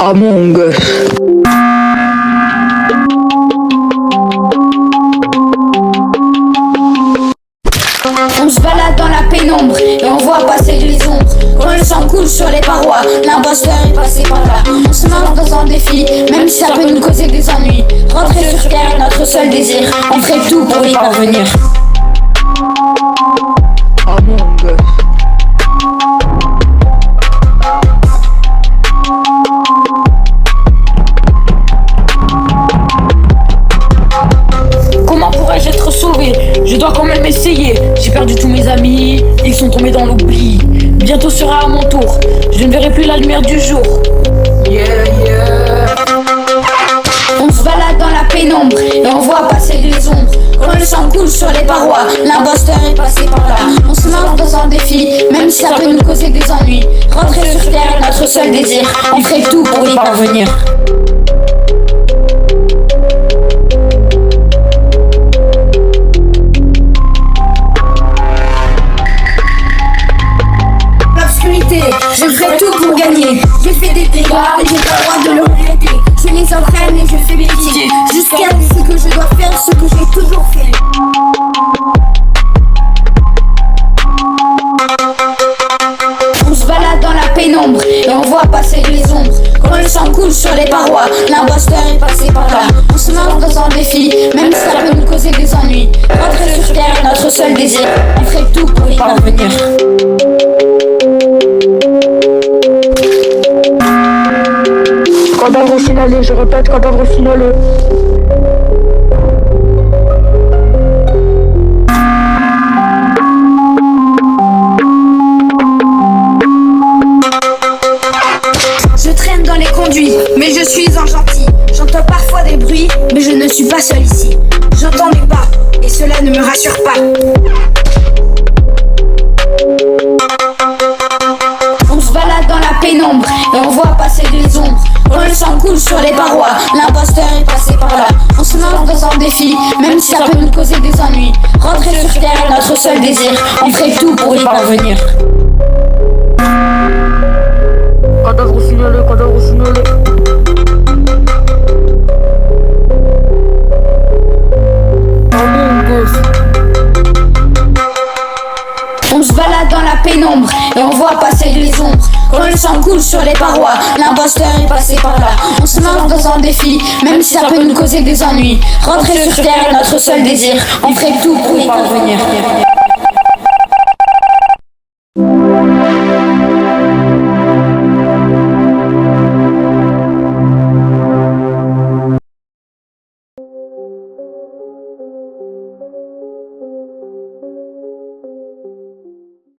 Among Us. On se balade dans la pénombre et on voit passer les ombres. Quand le sang coule sur les parois, l'imposteur est passé par là. On se lance dans un défi, même si ça peut nous causer des ennuis. Rentrer sur terre est notre seul désir, on fait tout pour y parvenir. Among Us. Comment pourrais-je être sauvé? Je dois quand même essayer. J'ai perdu tous mes amis, ils sont tombés dans l'oubli. Bientôt sera à mon tour, je ne verrai plus la lumière du jour. Yeah, yeah. On se balade dans la pénombre et on voit passer les ombres. Quand le sang coule sur les parois, l'imposteur est passé par là. On se lance dans un défi, même si ça peut nous causer des ennuis. Rentrer sur terre est notre seul désir, on fait tout pour y parvenir. L'obscurité, je ferai tout pour gagner. J'ai fait des dégâts et j'ai pas le droit de le regretter. Je les entraîne et je fais mes pieds jusqu'à ce que je dois faire ce que j'ai toujours fait. On se balade dans la pénombre et on voit passer les ombres. Quand le sang coule sur les parois, l'imposteur est passé par là. On se lance dans un défi, même si ça peut nous causer des ennuis. Rentrer sur terre est notre seul désir, on ferait tout pour y parvenir. Cadavre signalé, je répète, cadavre signalé. Je traîne dans les conduits, mais je suis un gentil. J'entends parfois des bruits, mais je ne suis pas seul ici. J'entends des pas, et cela ne me rassure pas. On se balade dans la pénombre, et on voit passer les ombres. Quand le sang coule sur les parois, l'imposteur est passé par là. On se lance dans un défi, même si ça peut nous causer des ennuis. Rentrer sur terre est notre seul désir, on ferait tout pour y parvenir. Cadavre signalé, cadavre signalé. Among Us. On se balade dans la pénombre et on voit passer les ombres. Quand le sang coule sur les parois, l'imposteur est passé par là. On se lance dans un défi, même si ça peut nous causer des ennuis. Rentrer sur terre est notre seul désir, on ferait tout pour y parvenir.